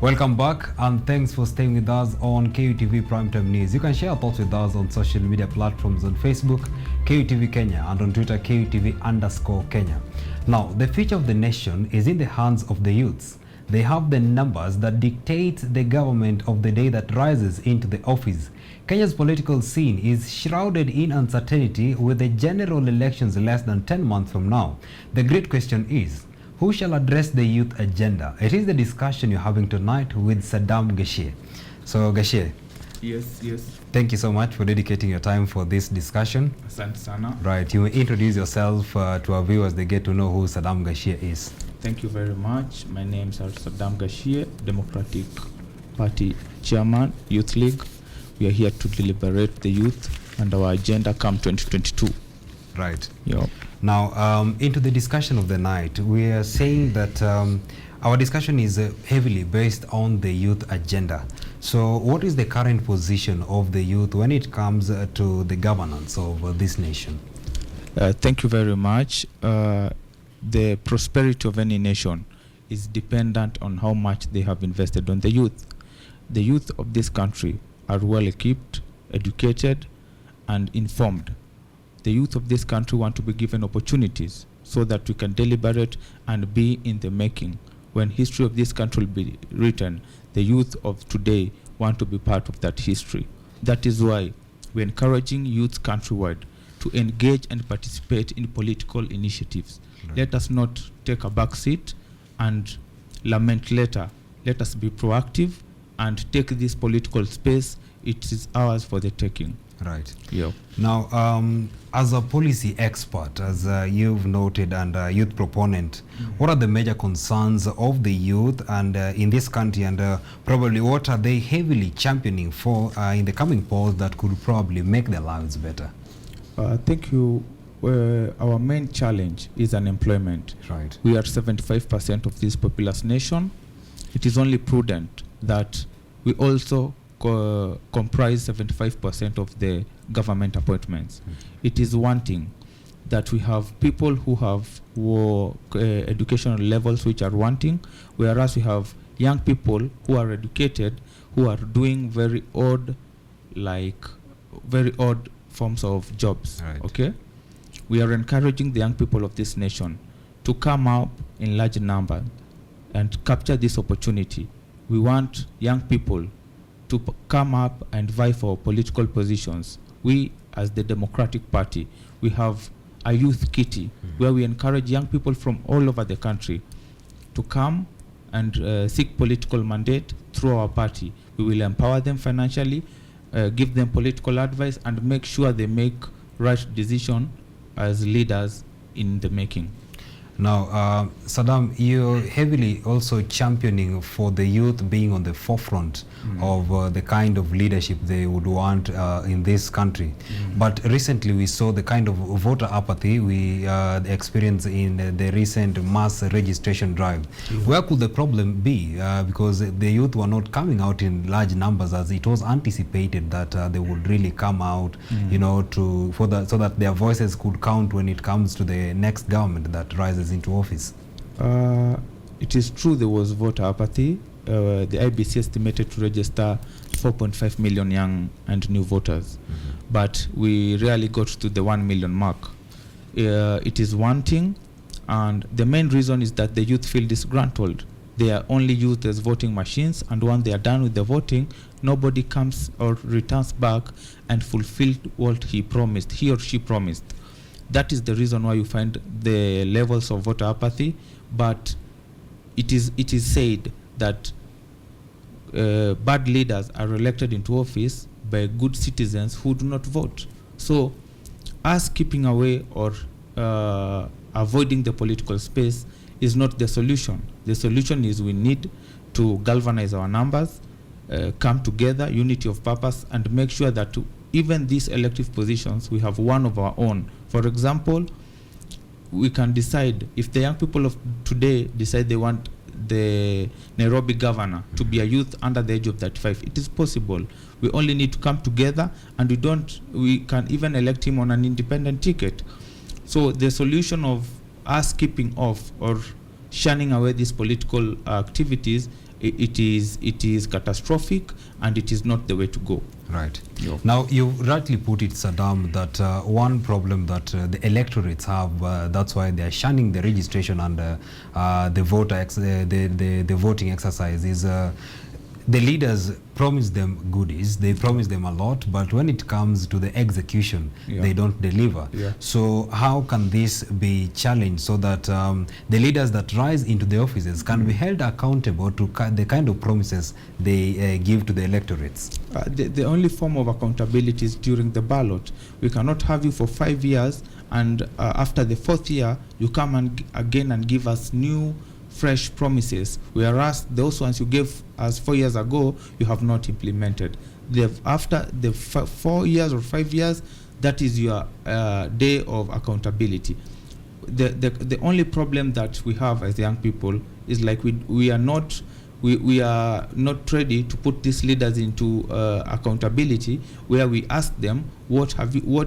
Welcome back and thanks for staying with us on KUTV Primetime News. You can share thoughts with us on social media platforms on Facebook, KUTV Kenya, and on Twitter, KUTV_Kenya. Now, the future of the nation is in the hands of the youths. They have the numbers that dictate the government of the day that rises into the office. Kenya's political scene is shrouded in uncertainty with the general elections less than 10 months from now. The great question is, who shall address the youth agenda? It is the discussion you're having tonight with Saddam Gashie. So Gashie. Yes. Thank you so much for dedicating your time for this discussion. Asante sana. Right, you introduce yourself to our viewers, they get to know who Saddam Gashie is. Thank you very much. My name is Saddam Gashie, Democratic Party Chairman, Youth League. We are here to deliberate the youth and our agenda come 2022. Right. Yeah. Now, into the discussion of the night, we are saying that our discussion is heavily based on the youth agenda. So what is the current position of the youth when it comes to the governance of this nation? Thank you very much. The prosperity of any nation is dependent on how much they have invested on the youth. The youth of this country are well equipped, educated, and informed. The youth of this country want to be given opportunities so that we can deliberate and be in the making. When history of this country will be written, the youth of today want to be part of that history. That is why we're encouraging youth countrywide to engage and participate in political initiatives. Right. Let us not take a back seat and lament later. Let us be proactive and take this political space. It is ours for the taking. Right. Yeah. Now, as a policy expert, as you've noted, and a youth proponent, what are the major concerns of the youth and in this country, and probably what are they heavily championing for in the coming polls that could probably make their lives better? Thank you. Our main challenge is unemployment. Right. We are 75% of this populous nation. It is only prudent that we also comprise 75% of the government appointments. It is wanting that we have people who have educational levels which are wanting, whereas we have young people who are educated who are doing very odd forms of jobs. Right. Okay, we are encouraging the young people of this nation to come up in large number and capture this opportunity. We want young people to come up and vie for political positions. We, as the Democratic Party, we have a youth kitty where we encourage young people from all over the country to come and seek political mandate through our party. We will empower them financially, give them political advice, and make sure they make right decision as leaders in the making. Now, Saddam, you're heavily also championing for the youth being on the forefront of the kind of leadership they would want in this country. But recently we saw the kind of voter apathy we experienced in the recent mass registration drive. Where could the problem be? Because the youth were not coming out in large numbers as it was anticipated that they would really come out, you know, so that their voices could count when it comes to the next government that rises into office. It is true there was voter apathy. The IBC estimated to register 4.5 million young and new voters, but we rarely got to the 1 million mark. It is wanting, and the main reason is that the youth feel disgruntled. They are only used as voting machines, and when they are done with the voting, nobody comes or returns back and fulfilled what he or she promised. That is the reason why you find the levels of voter apathy. But it is said that bad leaders are elected into office by good citizens who do not vote. So us keeping away or avoiding the political space is not the solution. The solution is we need to galvanize our numbers, come together, unity of purpose, and make sure that even these elective positions, we have one of our own. For example, we can decide, if the young people of today decide they want the Nairobi governor to be a youth under the age of 35, it is possible. We only need to come together, and we can even elect him on an independent ticket. So the solution of us keeping off or shunning away these political activities it is catastrophic, and it is not the way to go. Right. Yeah. Now, you rightly put it, Saddam, that one problem that the electorates have, that's why they are shunning the registration and the voting exercise, is the leaders promise them goodies, they promise them a lot, but when it comes to the execution, they don't deliver. So how can this be challenged so that the leaders that rise into the offices can be held accountable to the kind of promises they give to the electorates? The only form of accountability is during the ballot. We cannot have you for 5 years, and after the 4th year, you come again and give us new fresh promises, whereas those ones you gave us 4 years ago, you have not implemented. After the 4 years or 5 years, that is your day of accountability. The only problem that we have as young people is like we are not ready to put these leaders into accountability, where we ask them, what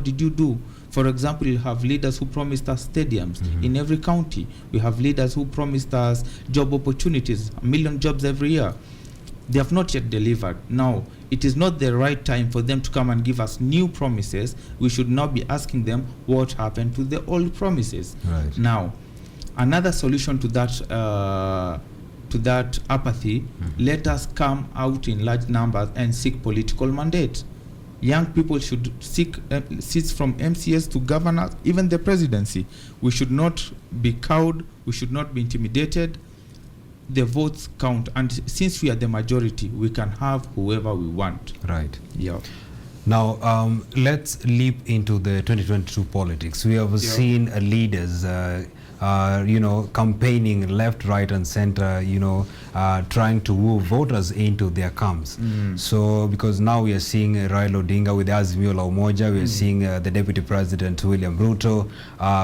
did you do? For example, you have leaders who promised us stadiums in every county. We have leaders who promised us job opportunities, 1 million jobs every year. They have not yet delivered. Now, it is not the right time for them to come and give us new promises. We should now be asking them what happened to the old promises. Right. Now, another solution to that apathy, let us come out in large numbers and seek political mandate. Young people should seek seats from MCS to governors, even the presidency. We should not be cowed. We should not be intimidated. The votes count, and since we are the majority, we can have whoever we want. Right. Yeah. Now, let's leap into the 2022 politics. We have seen leaders campaigning left, right, and center, trying to woo voters into their camps. So, because now we are seeing Raila Odinga with Azimio la Umoja, we are seeing the Deputy President William Ruto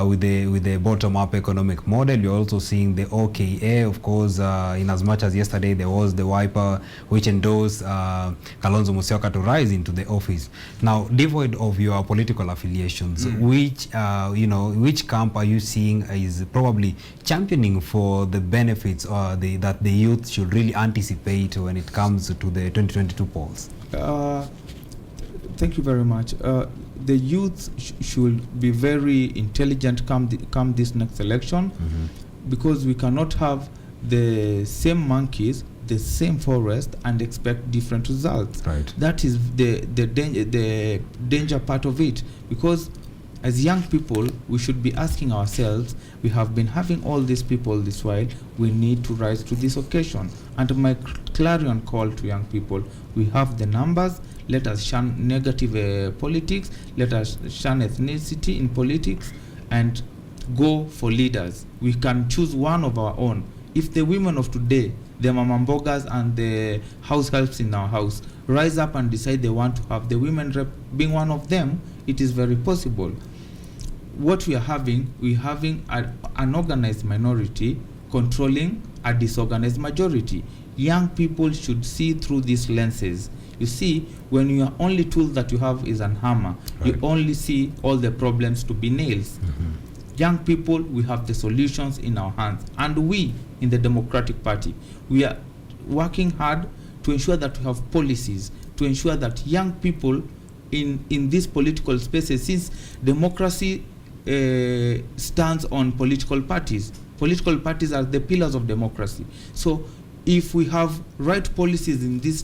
with the bottom-up economic model. You're also seeing the OKA, of course, in as much as yesterday there was the Wiper, which endorsed Kalonzo Musyoka to rise into the office. Now, devoid of your political affiliations, which camp are you seeing is probably championing for the benefits that the youth should really anticipate when it comes to the 2022 polls? Thank you very much. The youth should be very intelligent come this next election, because we cannot have the same monkeys, the same forest, and expect different results. Right. That is the danger part of it, because as young people, we should be asking ourselves, we have been having all these people this while, we need to rise to this occasion. And my clarion call to young people, we have the numbers, let us shun negative politics, let us shun ethnicity in politics, and go for leaders. We can choose one of our own. If the women of today, the mamambogas and the house helps in our house, rise up and decide they want to have the women rep being one of them, it is very possible. What we're having an organized minority controlling a disorganized majority. Young people should see through these lenses. You see, when your only tool that you have is an hammer, you only see all the problems to be nails. Young people, we have the solutions in our hands. And we, in the Democratic Party, we are working hard to ensure that we have policies, to ensure that young people in these political spaces, since democracy stands on political parties. Political parties are the pillars of democracy. So if we have right policies in these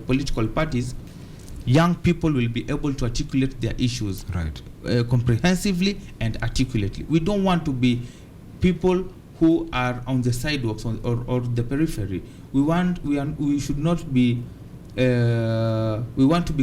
political parties, young people will be able to articulate their issues comprehensively and articulately. We don't want to be people who are on the sidewalks or the periphery. We want to be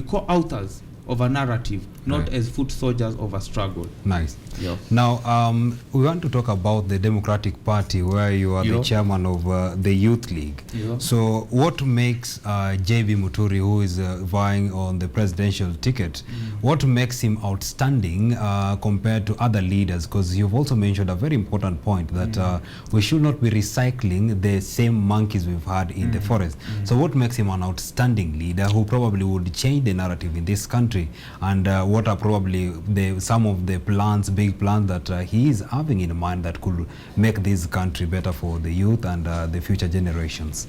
co-authors of a narrative, not as foot soldiers of a struggle. Nice. Yeah. Now, we want to talk about the Democratic Party, where you are the chairman of the Youth League. So what makes JB Muturi, who is vying on the presidential ticket, what makes him outstanding compared to other leaders? Because you've also mentioned a very important point that we should not be recycling the same monkeys we've had in the forest. So what makes him an outstanding leader who probably would change the narrative in this country country, and what are probably some of the plans, big plans that he is having in mind that could make this country better for the youth and the future generations.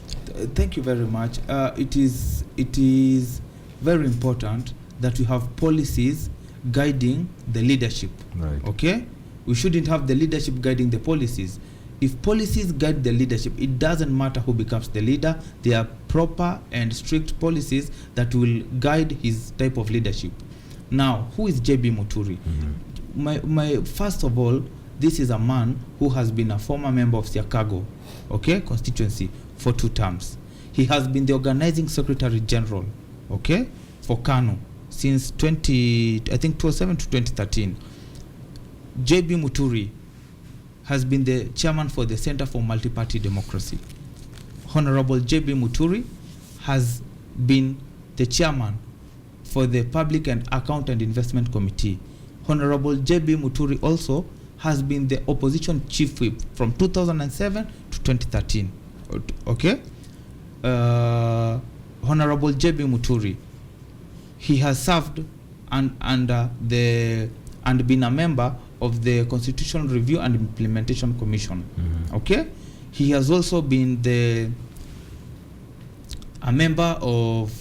Thank you very much. It is very important that we have policies guiding the leadership. Right. Okay? We shouldn't have the leadership guiding the policies. If policies guide the leadership, it doesn't matter who becomes the leader. There are proper and strict policies that will guide his type of leadership. Now, who is JB Muturi? My first of all, this is a man who has been a former member of Siakago, okay, constituency for 2 terms. He has been the organizing secretary general, okay, for KANU since 2007 to 2013. JB Muturi has been the chairman for the Center for Multi-Party Democracy. Honorable JB Muturi has been the chairman for the Public and Account and Investment Committee. Honorable JB Muturi also has been the opposition chief whip from 2007 to 2013. Okay? Honorable JB Muturi, he has served and been a member of the Constitutional Review and Implementation Commission. Okay? He has also been a member of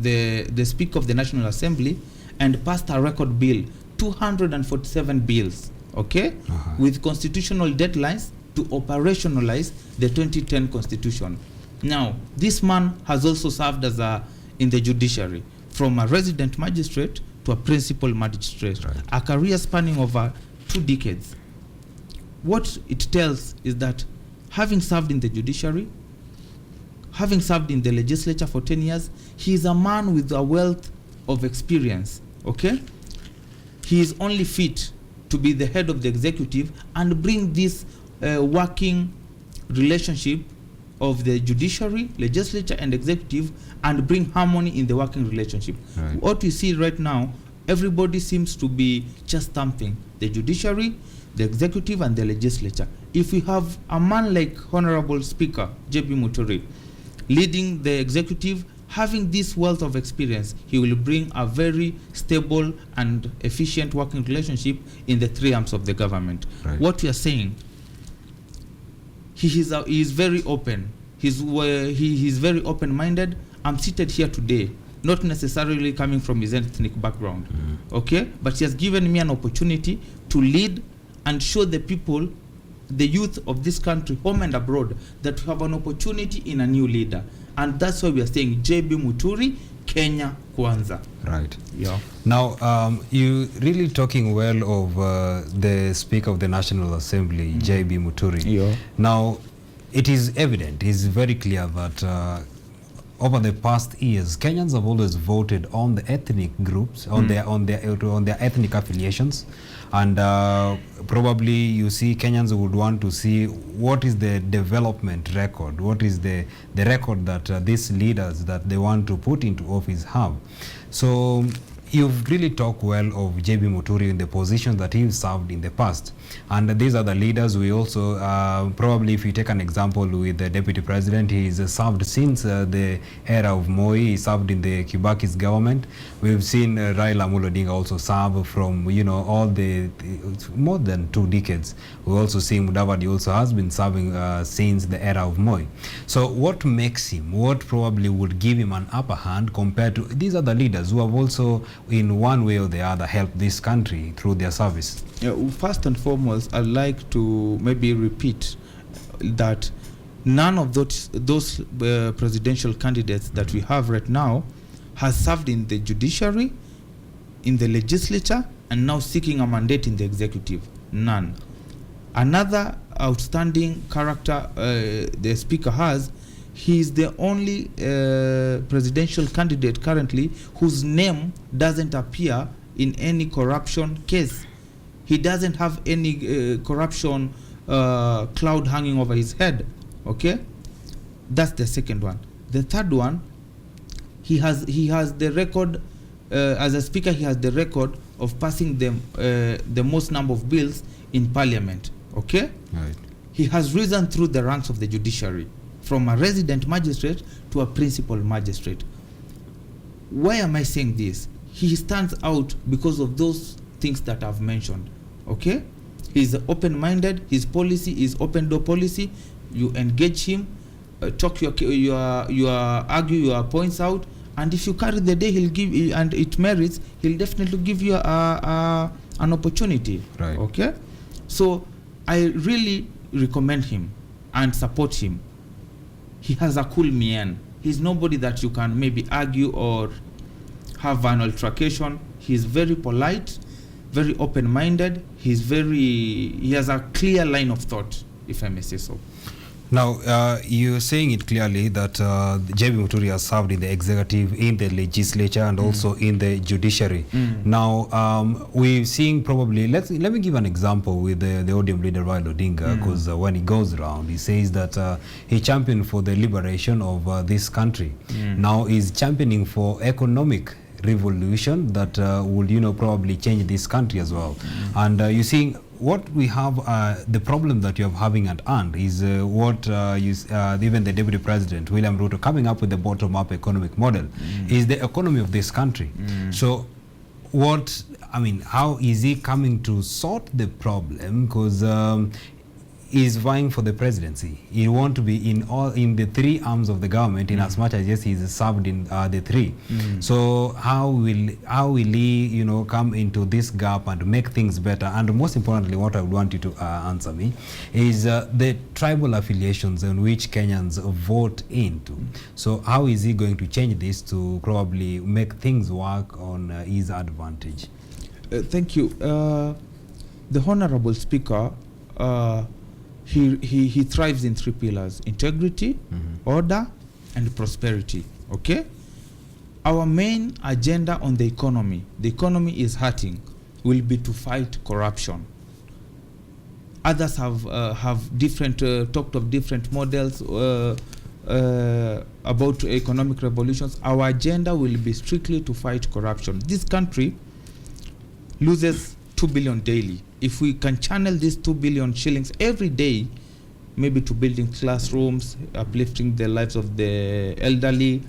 the Speaker of the National Assembly and passed a record bill, 247 bills, okay, with constitutional deadlines to operationalize the 2010 Constitution. Now, this man has also served as in the judiciary, from a resident magistrate to a principal magistrate, right, a career spanning over 2 decades. What it tells is that having served in the judiciary, having served in the legislature for 10 years, he is a man with a wealth of experience, okay? He is only fit to be the head of the executive and bring this working relationship of the judiciary, legislature, and executive, and bring harmony in the working relationship. Right. What you see right now, everybody seems to be just stamping the judiciary, the executive, and the legislature. If we have a man like Honorable Speaker JB Muturi leading the executive, having this wealth of experience, he will bring a very stable and efficient working relationship in the 3 arms of the government. Right. What we are saying, he is very open. He is very open-minded. I'm seated here today, not necessarily coming from his ethnic background, okay? But he has given me an opportunity to lead and show the people, the youth of this country, home and abroad, that we have an opportunity in a new leader. And that's why we are saying JB Muturi, Kenya Kwanza. Right. Yeah. Now, you really talking well of the Speaker of the National Assembly, JB Muturi. Yeah. Now, it is evident, it is very clear that over the past years, Kenyans have always voted on the ethnic groups, on their ethnic affiliations, and probably you see Kenyans would want to see what is the development record, what is the record that these leaders that they want to put into office have. So you've really talked well of JB Muturi in the position that he served in the past. And these are the leaders. We also, probably if you take an example with the Deputy President, he's served since the era of Moi. He served in the Kibaki's government. We've seen Raila Amolo Odinga also serve from, all the, more than 2 decades. We also see Mudavadi also has been serving since the era of Moi. So what makes him, what probably would give him an upper hand compared to these other leaders who have also in one way or the other help this country through their service? Yeah, first and foremost, I'd like to maybe repeat that none of those presidential candidates that we have right now has served in the judiciary, in the legislature, and now seeking a mandate in the executive. None. Another outstanding character the Speaker has, he is the only presidential candidate currently whose name doesn't appear in any corruption case. He doesn't have any corruption cloud hanging over his head. Okay, that's the second one. The third one, he has the record as a speaker. He has the record of passing the most number of bills in Parliament. Okay, right. He has risen through the ranks of the judiciary, from a resident magistrate to a principal magistrate. why am I saying this? He stands out because of those things that I've mentioned. Okay, he's open-minded. His policy is open door policy. You engage him, talk your argue your points out, and if you carry the day, he'll give you, and it merits, he'll definitely give you an opportunity. Right. Okay, so I really recommend him and support him. He has a cool mien. He's nobody that you can maybe argue or have an altercation. He's very polite, very open-minded. He has a clear line of thought, if I may say so. Now, you're saying it clearly that JB Muturi has served in the executive, in the legislature, and also in the judiciary. Now, we're seeing probably, let me give an example with the ODM leader Raila Odinga, because when he goes around, he says that he championed for the liberation of this country. Now, he's championing for economic revolution that will, probably change this country as well. And you're seeing what we have, the problem that you're having at hand is what even the Deputy President, William Ruto, coming up with the bottom-up economic model, is the economy of this country. So how is he coming to sort the problem? Because he's vying for the presidency. He want to be in the three arms of the government, in as much as yes, he's served in the three. So how will he come into this gap and make things better? And most importantly, what I would want you to answer me is the tribal affiliations in which Kenyans vote into. So how is he going to change this to probably make things work on his advantage? Thank you. The Honorable Speaker, he thrives in three pillars: integrity, order, and prosperity. Okay, our main agenda on the economy is hurting, will be to fight corruption. Others have different talked of different models about economic revolutions. Our agenda will be strictly to fight corruption. This country loses 2 billion daily. If we can channel these 2 billion shillings every day, maybe to building classrooms, uplifting the lives of the elderly,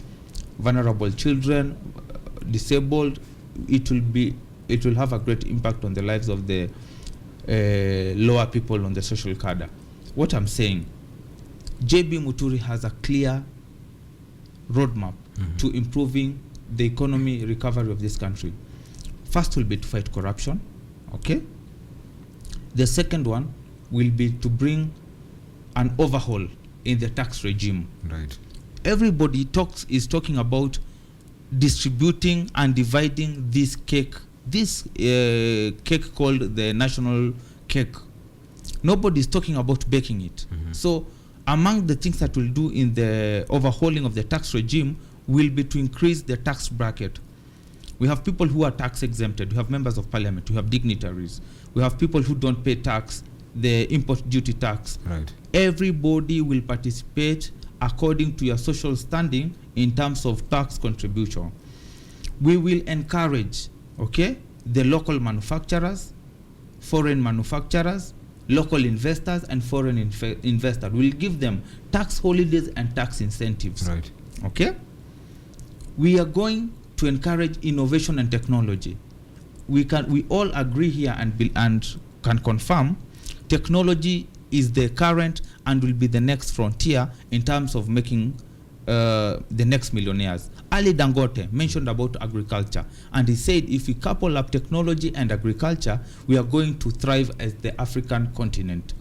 vulnerable children, disabled, it will have a great impact on the lives of the lower people on the social cadre. What I'm saying, JB Muturi has a clear roadmap to improving the economy recovery of this country. First will be to fight corruption. Okay. The second one will be to bring an overhaul in the tax regime. Right. Everybody is talking about distributing and dividing this cake called the national cake. Nobody is talking about baking it. So among the things that we'll do in the overhauling of the tax regime will be to increase the tax bracket. We have people who are tax exempted. We have members of parliament. We have dignitaries. We have people who don't pay tax, the import duty tax. Right. Everybody will participate according to your social standing in terms of tax contribution. We will encourage, the local manufacturers, foreign manufacturers, local investors, and foreign investors. We'll give them tax holidays and tax incentives. Right. Okay? We are going to encourage innovation and technology. We all agree here and can confirm technology is the current and will be the next frontier in terms of making the next millionaires. Ali Dangote mentioned about agriculture, and he said if we couple up technology and agriculture, we are going to thrive as the African continent.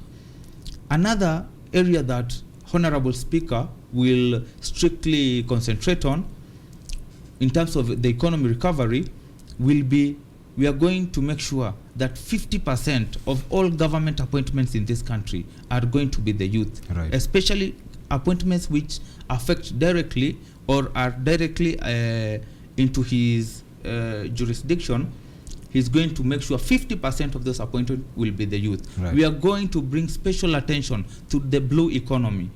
Another area that Honorable Speaker will strictly concentrate on in terms of the economy recovery will be, we are going to make sure that 50% of all government appointments in this country are going to be the youth, right. Especially appointments which affect directly or are directly into his jurisdiction. He's going to make sure 50% of those appointments will be the youth. Right. We are going to bring special attention to the blue economy.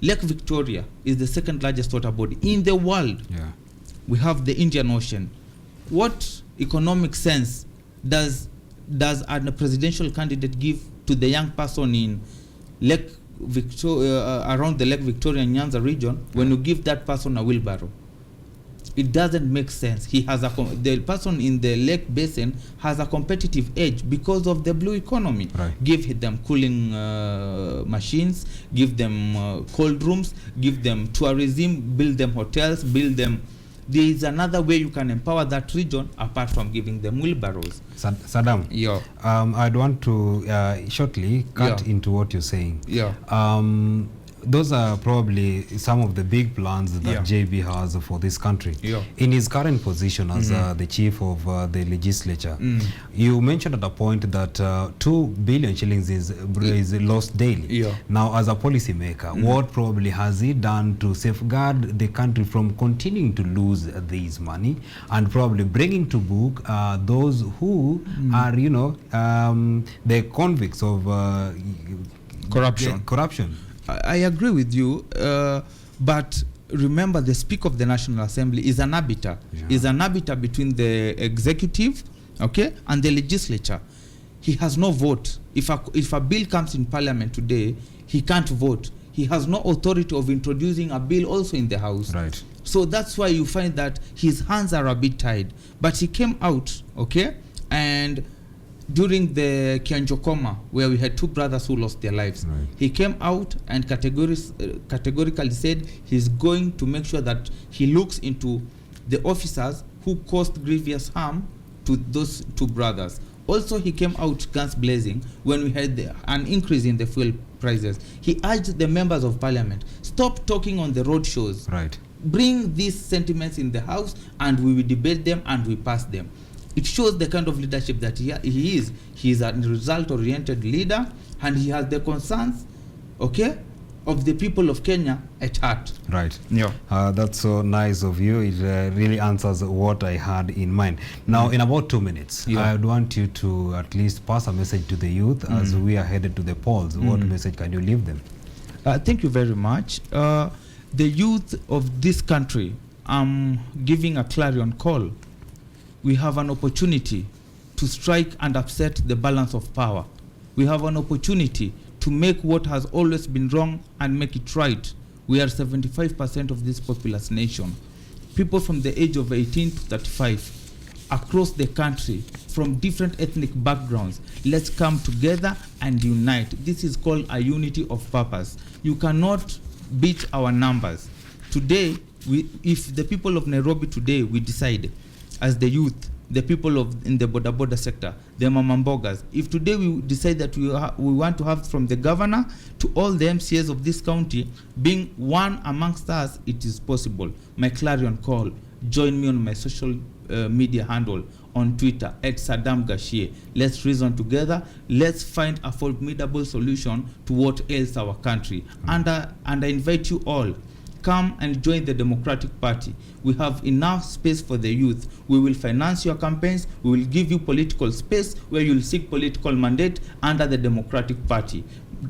Lake Victoria is the second largest water body in the world. Yeah. We have the Indian Ocean. What economic sense does a presidential candidate give to the young person in Lake Victoria, around the Lake Victoria and Nyanza region, when you give that person a wheelbarrow? It doesn't make sense. He has the person in the lake basin has a competitive edge because of the blue economy. Right. Give them cooling machines, give them cold rooms, give them tourism, build them hotels, build them. There is another way you can empower that region apart from giving them wheelbarrows. Saddam, Yeah. I'd want to shortly cut into what you're saying. Yeah. Those are probably some of the big plans that JB has for this country. Yeah. In his current position as the chief of the legislature, you mentioned at a point that 2 billion shillings is lost daily. Yeah. Now, as a policymaker, what probably has he done to safeguard the country from continuing to lose this money and probably bringing to book those who are, the convicts of corruption? I agree with you, but remember the Speaker of the National Assembly is an arbiter. Is an arbiter between the executive, and the legislature. He has no vote. If a bill comes in Parliament today, he can't vote. He has no authority of introducing a bill also in the House. Right. So that's why you find that his hands are a bit tied. But he came out, and during the Kianjokoma, where we had 2 brothers who lost their lives, he came out and categorically said he's going to make sure that he looks into the officers who caused grievous harm to those 2 brothers. Also, he came out guns blazing when we had an increase in the fuel prices. He urged the members of parliament, stop talking on the road shows. Right. Bring these sentiments in the House and we will debate them and we pass them. It shows the kind of leadership that he is. He is a result-oriented leader, and he has the concerns, of the people of Kenya at heart. Right. Yeah. That's so nice of you. It really answers what I had in mind. Now, in about 2 minutes, I would want you to at least pass a message to the youth as we are headed to the polls. What message can you leave them? Thank you very much. The youth of this country, I'm giving a clarion call. We have an opportunity to strike and upset the balance of power. We have an opportunity to make what has always been wrong and make it right. We are 75% of this populous nation. People from the age of 18 to 35 across the country from different ethnic backgrounds. Let's come together and unite. This is called a unity of purpose. You cannot beat our numbers. Today, if the people of Nairobi today, we decide as the youth, the people in the boda sector, the mamambogas, if today we decide that we want to have from the governor to all the MCAs of this county being one amongst us, it is possible. My clarion call, join me on my social media handle on Twitter @SaddamGashie. Let's reason together. Let's find a formidable solution to what ails our country. And I invite you all, come and join the Democratic Party. We have enough space for the youth. We will finance your campaigns. We will give you political space where you'll seek political mandate under the Democratic Party.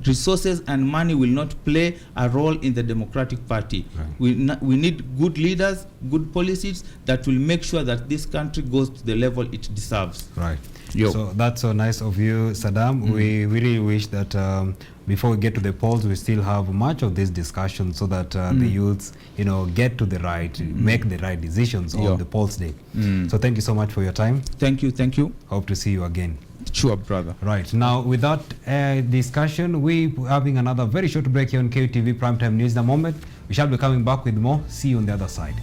Resources and money will not play a role in the Democratic Party. Right. We need good leaders, good policies that will make sure that this country goes to the level it deserves. Right. So that's so nice of you, Saddam. We really wish that before we get to the polls, we still have much of this discussion so that the youths, get to the right, make the right decisions on the polls day. So thank you so much for your time. Thank you. Hope to see you again. Sure, brother. Right. Now, with that discussion, we're having another very short break here on KUTV Primetime News. In a moment, we shall be coming back with more. See you on the other side.